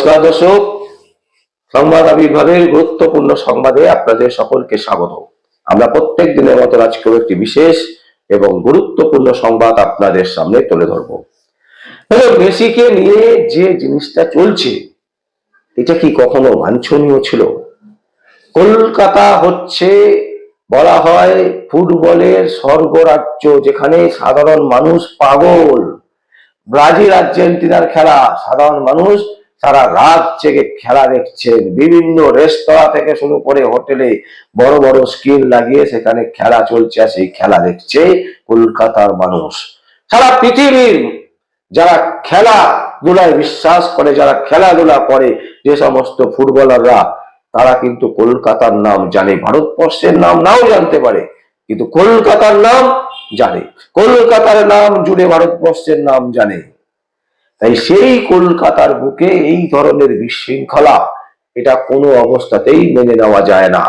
নমস্কার দর্শক, সংবাদ আবির্ভাবের গুরুত্বপূর্ণ সংবাদে আপনাদের সকলকে স্বাগত। আমরা প্রত্যেক দিনের মতো আজকেও একটি বিশেষ এবং গুরুত্বপূর্ণ সংবাদ আপনাদের সামনে তুলে ধরব। মেসিকে নিয়ে যে জিনিসটা চলছে, এটা কি কখনো বাঞ্ছনীয় ছিল? কলকাতা হচ্ছে বলা হয় ফুটবলের স্বর্গরাজ্য, যেখানে সাধারণ মানুষ পাগল। ব্রাজিল আর্জেন্টিনার খেলা সাধারণ মানুষ সারা রাত জেগে খেলা দেখছেন। বিভিন্ন রেস্তোরাঁ থেকে শুরু করে হোটেলে বড় বড় স্ক্রিন লাগিয়ে সেখানে খেলা চলছে, সেই খেলা দেখছে কলকাতার মানুষ। সারা পৃথিবীর যারা খেলাধুলায় বিশ্বাস করে, যারা খেলাধুলা করে, যে সমস্ত ফুটবলাররা, তারা কিন্তু কলকাতার নাম জানে। ভারতবর্ষের নাম নাও জানতে পারে, কিন্তু কলকাতার নাম জানে। কলকাতার নাম জুড়ে ভারতবর্ষের নাম জানে। তাই সেই কলকাতার বুকে এই ধরনের বিশৃঙ্খলা, এটা কোনো অবস্থাতেই মেনে নেওয়া যায় না।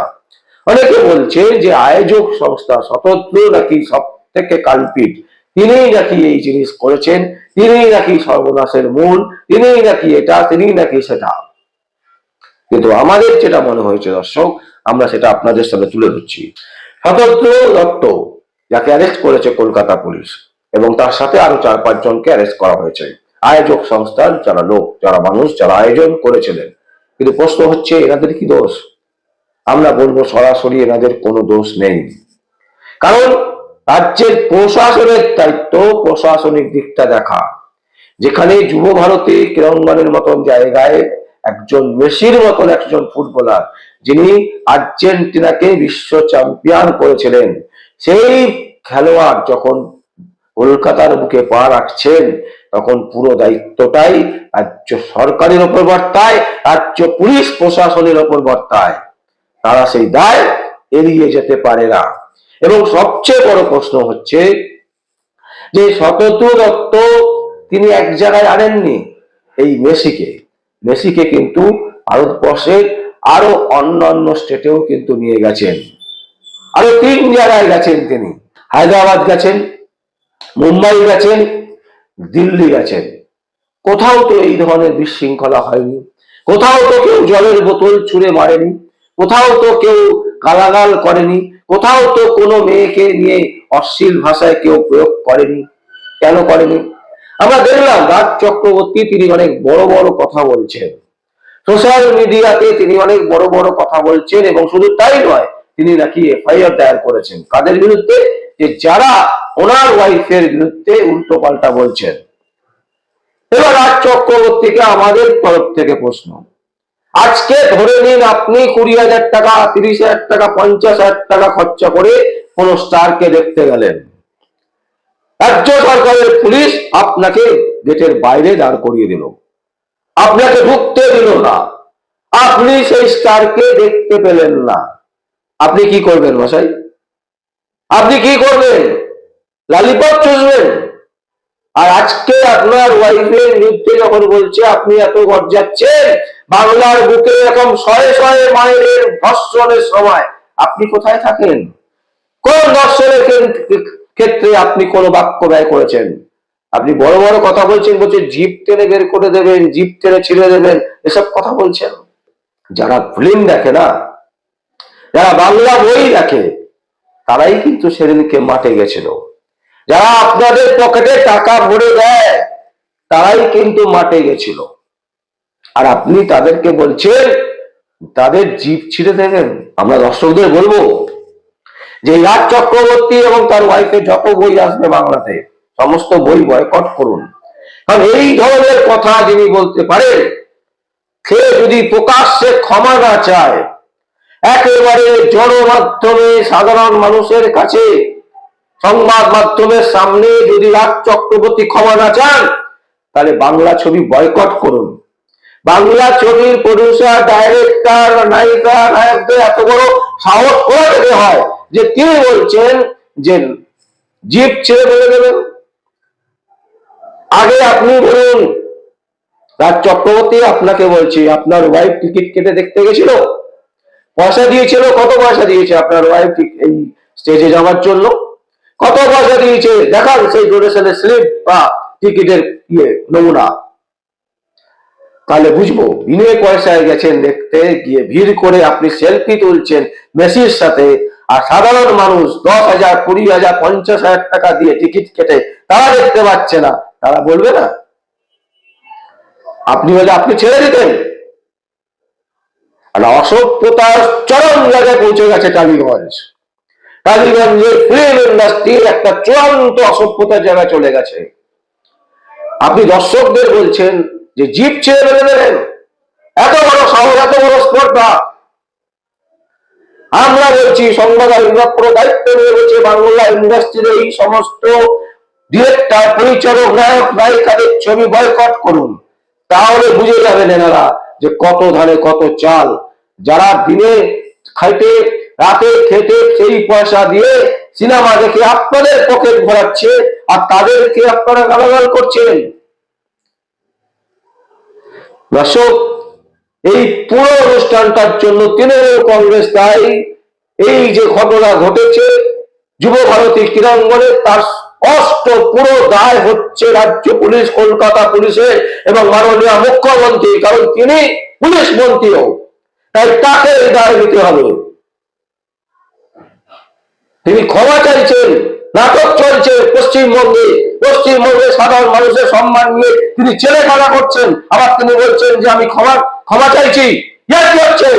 অনেকে বলছে যে আয়োজক সংস্থা স্বতন্ত্র নাকি সব থেকে কালপিট, তিনিই নাকি এই জিনিস করেছেন, তিনিই নাকি সর্বনাশের মূল, তিনিই নাকি এটা, তিনিই নাকি সেটা। কিন্তু আমাদের যেটা মনে হয়েছে দর্শক, আমরা সেটা আপনাদের সামনে তুলে ধরছি। স্বতন্ত্র দত্ত, যাকে অ্যারেস্ট করেছে কলকাতা পুলিশ, এবং তার সাথে আরো 4-5 জনকে অ্যারেস্ট করা হয়েছে। আয়োজক সংস্থার যারা লোক, যারা মানুষ, যারা আয়োজন করেছিলেন। কিন্তু প্রশ্ন হচ্ছে, এনাদের কি দোষ? আমরা বলবো সরাসরি এনাদের কোনো দোষ নেই। কারণ রাজ্যের প্রশাসনের দায়িত্ব প্রশাসনিক দিকটা দেখা। যেখানে যুব ভারতী ক্রীড়াঙ্গনের মতন জায়গায় একজন মেসির মতন একজন ফুটবলার, যিনি আর্জেন্টিনাকে বিশ্ব চ্যাম্পিয়ন করেছিলেন, সেই খেলোয়াড় যখন কলকাতার বুকে পা রাখছেন, তখন পুরো দায়িত্বটাই রাজ্য সরকারের ওপর বর্তায়, রাজ্য পুলিশ প্রশাসনের ওপর বর্তায়। তারা সেই দায় এড়িয়ে যেতে পারে না। এবং সবচেয়ে বড় প্রশ্ন হচ্ছে যে স্বতন্ত্র দত্ত তিনি এক জায়গায় আনেননি এই মেসিকে কিন্তু ভারতবর্ষের আরো অন্যান্য স্টেটেও কিন্তু নিয়ে গেছেন। আরো 3 জায়গায় গেছেন তিনি। হায়দ্রাবাদ গেছেন, মুম্বাই গেছেন, দিল্লি গেছেন। কোথাও তো এই ধরনের বিশৃঙ্খলা হয়নি, কোথাও তো কেউ জলের বোতল ছুঁড়ে মারেনি, কোথাও তো কেউ গালাগাল করেনি, কোথাও তো কোনো মেয়েকে নিয়ে অশ্লীল ভাষায় কেউ প্রয়োগ করেনি। কেন করেনি? আমরা দেখলাম রাজ চক্রবর্তী, তিনি অনেক বড় বড় কথা বলছেন সোশ্যাল মিডিয়াতে, তিনি অনেক বড় বড় কথা বলছেন। এবং শুধু তাই নয়, তিনি নাকি এফআইআর দায়ের করেছেন। কাদের বিরুদ্ধে? যে যারা ওনার ওয়াইফের বিরুদ্ধে উল্টো পাল্টা বলছেন। এবার রাজ চক্রবর্তীকে আমাদের তরফ থেকে প্রশ্ন, আজকে ধরে নিন আপনি 20,000 টাকা, 30,000 টাকা, 50,000 টাকা খরচা করে কোন স্টারকে দেখতে গেলেন। রাজ্য সরকারের পুলিশ আপনাকে গেটের বাইরে দাঁড় করিয়ে দিল, আপনাকে ঢুকতে দিল না, আপনি সেই স্টারকে দেখতে পেলেন না। আপনি কি করবেন মশাই? আপনি কি করবেন? লালিপপ চুষবেন? আর আজকে আপনার ওয়াইফের বিরুদ্ধে যখন বলছে, আপনি এত গর্জাচ্ছেন, বাংলার বুকে এরকম শয়ে শয়ে মায়ের ধর্ষণের সময় আপনি কোথায় থাকেন? কোন ধর্ষণের ক্ষেত্রে আপনি কোন বাক্য ব্যয় করেছেন? আপনি বড় বড় কথা বলছেন, জিভ টেনে বের করে দেবেন, জিভ টেনে ছিঁড়ে দেবেন, এসব কথা বলছেন। যারা ফিল্ম দেখে না, যারা বাংলা বই দেখে, তারাই কিন্তু সেদিনকে মাঠে গেছিল। যারা আপনাদের পকেটে টাকা ভরে দেয়, তারাই কিন্তু মাঠে গেছিল। আর আপনি তাদেরকে বলছেন তাদের জিভ ছিঁড়ে দেবেন। আমরা দর্শকদের বলবো যে রাজ চক্রবর্তী এবং তার ওয়াইফের যত বই আসবে বাংলাতে, সমস্ত বই বয়কট করুন। কারণ এই ধরনের কথা যিনি বলতে পারেন, সে যদি প্রকাশ্যে ক্ষমা না চায়, একেবারে জনমাধ্যমে সাধারণ মানুষের কাছে, সংবাদ মাধ্যমের সামনে যদি রাজ চক্রবর্তী ক্ষমা না চান, তাহলে বাংলা ছবি বয়কট করুন। বাংলা ছবির প্রডিউসার, ডাইরেক্টর, নায়িকা, নায়কদের এত বড় সাহস করে দিতে হয় যে তিনি বলছেন যে জিভ ছেড়ে ফেলে দেবেন। আগে আপনি বলুন, রাজ চক্রবর্তী, আপনাকে বলছি, আপনার ওয়াইফ টিকিট কেটে দেখতে গেছিল? পয়সা দিয়েছিল? কত পয়সা দিয়েছে আপনার ওয়াইফ এই স্টেজে যাওয়ার জন্য? কত পয়সা দিয়েছে দেখান সেই ডোনেশনের স্লিপ বা টিকিটের নমুনা। তাহলে বুঝবো বিনে পয়সায় গেছেন দেখতে, গিয়ে ভিড় করে আপনি সেলফি তুলছেন মেসির সাথে, আর সাধারণ মানুষ 10,000, 20,000, 50,000 টাকা দিয়ে টিকিট কেটে তারা দেখতে পাচ্ছে না, তারা বলবে না? আপনি হলে আপনি ছেড়ে দিতেন। আর অসভ্যতার চরম জায়গায় পৌঁছে গেছে টালিগঞ্জ। টালিগঞ্জের ফিল্ম ইন্ডাস্ট্রির একটা চূড়ান্ত অসভ্যতার জায়গায় চলে গেছে। আপনি দর্শকদের বলছেন যে জিপ ছেড়ে বেঁধে দেবেন, এত বড় সাহস, এত বড় স্পর্ধা। আমরা বলছি, সংবাদ পুরো দায়িত্ব নিয়ে বলছে, বাংলা ইন্ডাস্ট্রির এই সমস্ত ডিরেক্টর, পরিচালক, নায়ক, নায়িকাদের ছবি বয়কট করুন। তাহলে বুঝে যাবেন এনারা যে কত ধানে কত চাল। যারা দিনে খাইতে রাতে খেতে সেই পয়সা দিয়ে সিনেমা দেখে আপনাদের পকেট ভরাচ্ছে, আর তাদেরকে আপনারা গালাগাল করছেন। দর্শক, এই পুরো অনুষ্ঠানটার জন্য তৃণমূল কংগ্রেস দায়ী। এই যে ঘটনা ঘটেছে যুব ভারতী ক্রীড়াঙ্গনে, তার স্পষ্ট পুরো দায় হচ্ছে রাজ্য পুলিশ, কলকাতা পুলিশের এবং মাননীয় মুখ্যমন্ত্রী, কারণ তিনি পুলিশ মন্ত্রীও, তাই তাকে এই দায় নিতে হবে। তিনি ক্ষমা চাইছেন। নাটক চলছে পশ্চিমবঙ্গে, পশ্চিমবঙ্গে সাধারণ মানুষের সম্মান নিয়ে তিনি ছেলে খেলা করছেন, আবার তিনি বলছেন যে আমি ক্ষমা চাইছি। কি হচ্ছে?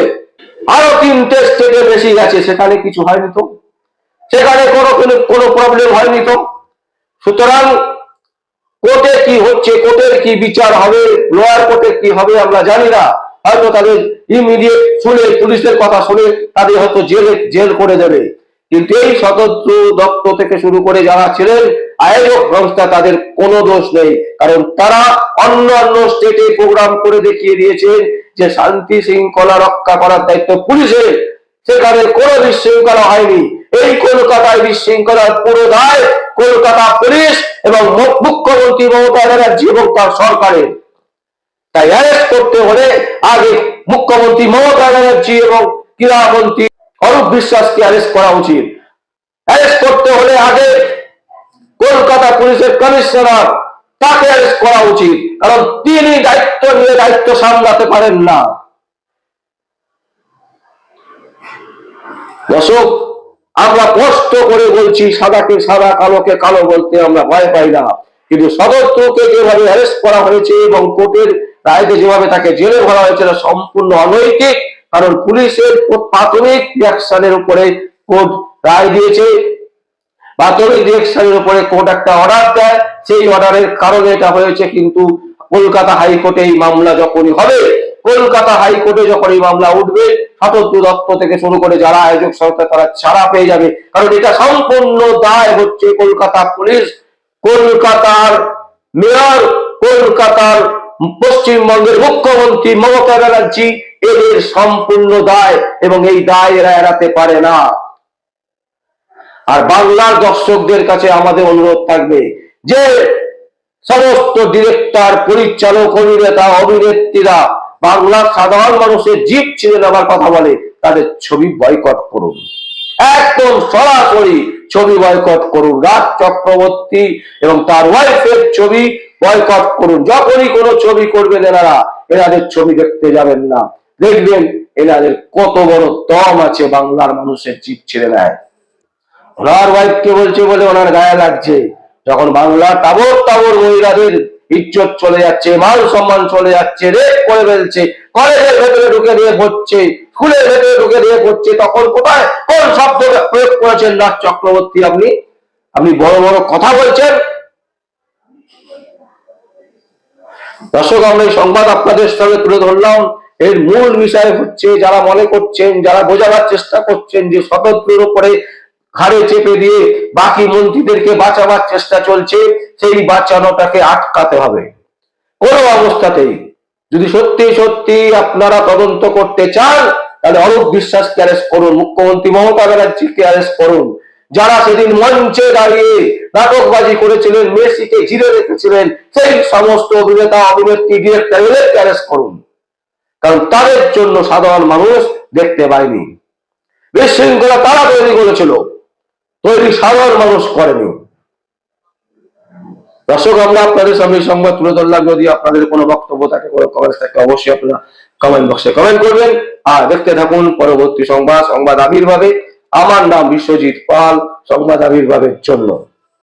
আরো 3টে স্টেটে বেশি গেছে, সেখানে কিছু হয়নি তো, সেখানে কোনো প্রবলেম হয়নি তো। সুতরাং কোর্টে কি হচ্ছে, কোর্টের কি বিচার হবে, লোয়ার কোর্টে কি হবে আমরা জানি না। হয়তো তাদের ইমিডিয়েট শুনে, পুলিশের কথা শুনে তাদের হয়তো জেল করে দেবে। কিন্তু এই স্বতন্ত্র দপ্তর থেকে শুরু করে যারা ছিলেন আয়োজক সংস্থা, তাদের কোনো দোষ নেই, কারণ তারা অন্য স্টেটে প্রোগ্রাম করে দেখিয়ে দিয়েছেন যে শান্তি শৃঙ্খলা রক্ষা করার দায়িত্ব পুলিশের। সেখানে কোনো বিশৃঙ্খলা হয়নি। এই কলকাতায় বিশৃঙ্খলার পুরো দায় কলকাতা পুলিশ এবং মুখ্যমন্ত্রী মমতা ব্যানার্জি এবং তার সরকারের। তাই অ্যারেস্ট করতে হলে আগে মুখ্যমন্ত্রী মমতা ব্যানার্জি এবং ক্রীড়ামন্ত্রী অরূপ বিশ্বাসকে অ্যারেস্ট করা উচিত। অ্যারেস্ট করতে হলে আগে কলকাতা পুলিশের কমিশনার, তাকে অ্যারেস্ট করা উচিত, কারণ তিনি দায়িত্ব নিয়ে দায়িত্ব সামলাতে পারেন না। দর্শক, আমরা স্পষ্ট করে বলছি, সাদাকে সাদা, কালোকে কালো বলতে আমরা ভয় পাই না। কিন্তু সদস্যকে যেভাবে অ্যারেস্ট করা হয়েছে এবং কোর্টের রায়তে যেভাবে তাকে জেলে ভরা হয়েছে, সম্পূর্ণ অনৈতিক। কারণ পুলিশের প্রাথমিক রিয়াকশনের উপরে কোর্ট রায় দিয়েছে, প্রাথমিক রিয়াকশনের উপরে কোর্ট একটা অর্ডার দেয়, সেই অর্ডারের কারণে এটা হয়েছে। কিন্তু কলকাতা হাইকোর্টে এই মামলা যখনই হবে, কলকাতা হাইকোর্টে যখন এই মামলা উঠবে, স্বতন্ত্র দপ্তর থেকে শুরু করে যারা আয়োজক সংস্থা, তারা ছাড়া পেয়ে যাবে। কারণ এটা সম্পূর্ণ দায় হচ্ছে কলকাতা পুলিশ, কলকাতার মেয়র, কলকাতার পশ্চিমবঙ্গের মুখ্যমন্ত্রী মমতা ব্যানার্জি, এদের সম্পূর্ণ দায়, এবং এই দায় এরা এড়াতে পারে না। আর বাংলার দর্শকদের কাছে আমাদের অনুরোধ থাকবে যে সমস্ত ডিরেক্টর, পরিচালক, অভিনেতা, অভিনেত্রীরা বাংলার সাধারণ মানুষের জিপ ছিঁড়ে নেওয়ার কথা বলে, তাদের ছবি বয়কট করুন, একদম সরাসরি ছবি বয়কট করুন। রাজ চক্রবর্তী এবং তার ওয়াইফের ছবি বয়কট করুন। যখনই কোনো ছবি করবেন এনাদের ছবি দেখতে যাবেন না। দেখবেন এনাদের কত বড় দম আছে, বাংলার মানুষের জিপ ছিঁড়ে নেয়। ওনার ওয়াইফকে বলছে বলে ওনার গায়ে লাগছে। যখন বাংলা তাবর তাবর মহিলাদের ইজ্জত চলে যাচ্ছে, মান সম্মান চলে যাচ্ছে, রেপ করে ফেলছে, কলেজের ভেতরে ঢুকে দিয়ে পড়ছে, স্কুলের ভেতরে ঢুকে দিয়ে পড়ছে, তখন কোথায় কোন শব্দ প্রয়োগ করেছেন রাজ চক্রবর্তী? আপনি বড় বড় কথা বলছেন। দর্শক, আমরা এই সংবাদ আপনাদের সামনে তুলে ধরলাম। এর মূল বিষয় হচ্ছে, যারা মনে করছেন, যারা বোঝাবার চেষ্টা করছেন যে স্বতন্ত্রের উপরে ঘাড়ে চেপে দিয়ে বাকি মন্ত্রীদেরকে বাঁচাবার চেষ্টা চলছে, সেই বাঁচানোটাকে আটকাতে হবে কোনো অবস্থাতেই। যদি সত্যি সত্যি আপনারা তদন্ত করতে চান, তাহলে অরূপ বিশ্বাসকে অ্যারেস্ট করুন, মুখ্যমন্ত্রী মমতা ব্যানার্জিকে অ্যারেস্ট করুন। যারা সেদিন মঞ্চে দাঁড়িয়ে নাটকবাজি করেছিলেন, মেসিকে ঘিরে রেখেছিলেন, সেই সমস্ত অভিনেতা, অভিনেত্রী, ডিরেক্টর, এদেরকে অ্যারেস্ট করুন, কারণ তাদের জন্য সাধারণ মানুষ দেখতে পায়নি। বিশৃঙ্খলা তারা তৈরি করেছিল, তৈরি সাধারণ মানুষ করেনি। দর্শক, আমরা আপনাদের সামনে এই সংবাদ তুলে ধরলাম। যদি আপনাদের কোনো বক্তব্য থাকে, কোনো কমেন্ট থাকে, অবশ্যই আপনারা কমেন্ট বক্সে কমেন্ট করবেন। আর দেখতে থাকুন পরবর্তী সংবাদ, সংবাদ আবির্ভাবে। আমার নাম বিশ্বজিৎ পাল, সংবাদ আবির্ভাবের জন্য।